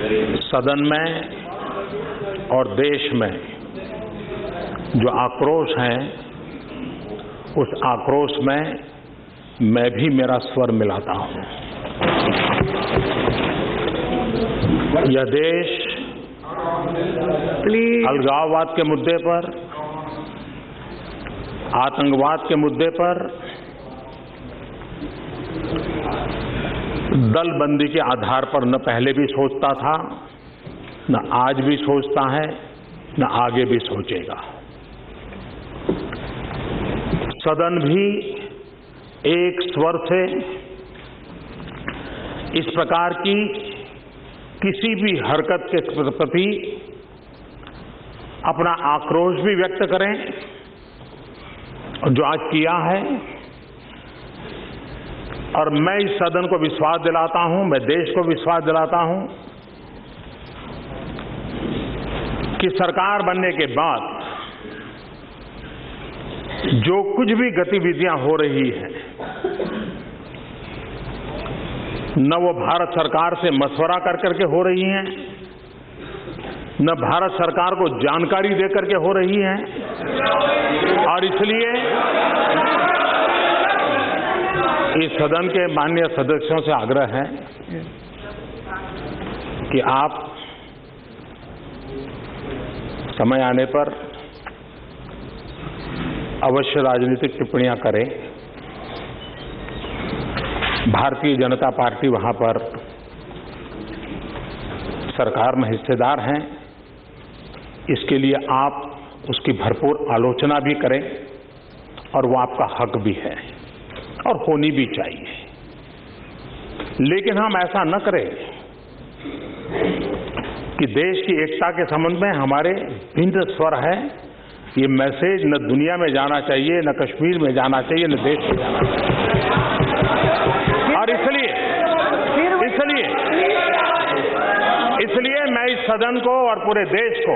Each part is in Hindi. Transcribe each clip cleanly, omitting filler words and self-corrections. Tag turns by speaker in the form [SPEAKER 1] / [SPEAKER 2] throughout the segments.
[SPEAKER 1] सदन में और देश में जो आक्रोश है, उस आक्रोश में मैं भी मेरा स्वर मिलाता हूं। यह देश अलगाववाद के मुद्दे पर, आतंकवाद के मुद्दे पर दलबंदी के आधार पर न पहले भी सोचता था, न आज भी सोचता है, न आगे भी सोचेगा। सदन भी एक स्वर से इस प्रकार की किसी भी हरकत के प्रति अपना आक्रोश भी व्यक्त करें, जो आज किया है। और मैं इस सदन को विश्वास दिलाता हूं, मैं देश को विश्वास दिलाता हूं कि सरकार बनने के बाद जो कुछ भी गतिविधियां हो रही हैं, न वो भारत सरकार से मशवरा कर करके हो रही हैं, न भारत सरकार को जानकारी दे करके हो रही हैं। और इसलिए इस सदन के माननीय सदस्यों से आग्रह है कि आप समय आने पर अवश्य राजनीतिक टिप्पणियां करें। भारतीय जनता पार्टी वहां पर सरकार में हिस्सेदार हैं, इसके लिए आप उसकी भरपूर आलोचना भी करें और वो आपका हक भी है और होनी भी चाहिए। लेकिन हम ऐसा न करें कि देश की एकता के संबंध में हमारे भिन्न स्वर है, ये मैसेज न दुनिया में जाना चाहिए, न कश्मीर में जाना चाहिए, न देश में जाना चाहिए। और इसलिए मैं इस सदन को और पूरे देश को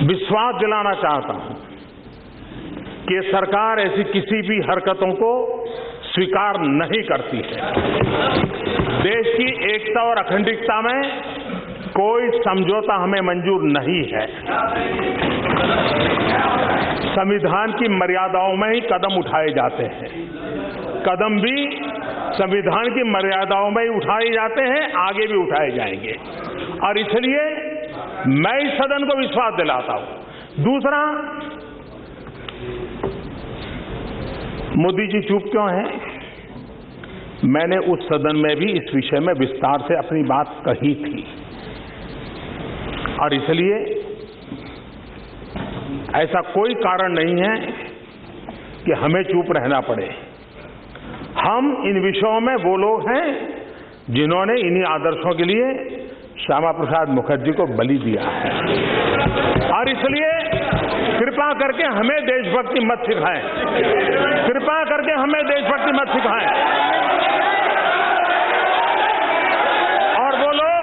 [SPEAKER 1] विश्वास दिलाना चाहता हूं कि सरकार ऐसी किसी भी हरकतों को स्वीकार नहीं करती है। देश की एकता और अखंडता में कोई समझौता हमें मंजूर नहीं है। संविधान की मर्यादाओं में ही कदम उठाए जाते हैं, कदम भी संविधान की मर्यादाओं में ही उठाए जाते हैं, आगे भी उठाए जाएंगे। और इसलिए मैं इस सदन को विश्वास दिलाता हूं। दूसरा, मोदी जी चुप क्यों हैं? मैंने उस सदन में भी इस विषय में विस्तार से अपनी बात कही थी और इसलिए ऐसा कोई कारण नहीं है कि हमें चुप रहना पड़े। हम इन विषयों में वो लोग हैं जिन्होंने इन्हीं आदर्शों के लिए श्यामा प्रसाद मुखर्जी को बलि दिया है। और इसलिए कृपा करके हमें देशभक्ति मत सिखाएं, कृपा करके हमें देशभक्ति मत सिखाएं। और वो लोग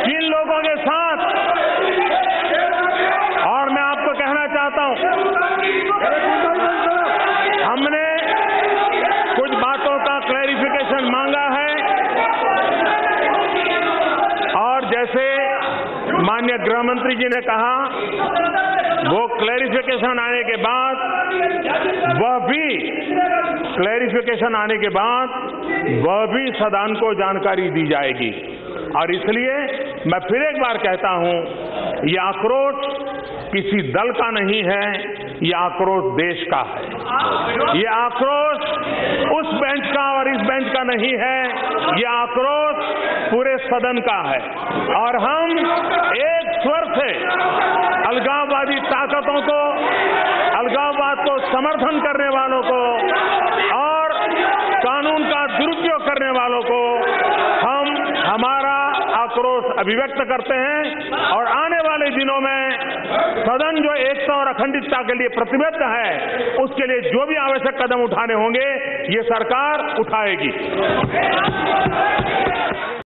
[SPEAKER 1] जिन लोगों के साथ, और मैं आपको कहना चाहता हूं, हमने कुछ बातों का क्लैरिफिकेशन मांगा है और जैसे माननीय गृह मंत्री जी ने कहा, वो क्लैरिफिकेशन आने के बाद, वह भी सदन को जानकारी दी जाएगी। और इसलिए मैं फिर एक बार कहता हूं, ये आक्रोश किसी दल का नहीं है, ये आक्रोश देश का है। ये आक्रोश उस बेंच का और इस बेंच का नहीं है, ये आक्रोश पूरे सदन का है। और हम एक स्वर से अलगाववादी ताकतों को, अलगाववाद को समर्थन करने वालों को और कानून का दुरुपयोग करने वालों को हम हमारा आक्रोश अभिव्यक्त करते हैं। और आने वाले दिनों में सदन जो एकता और अखंडता के लिए प्रतिबद्ध है, उसके लिए जो भी आवश्यक कदम उठाने होंगे, ये सरकार उठाएगी।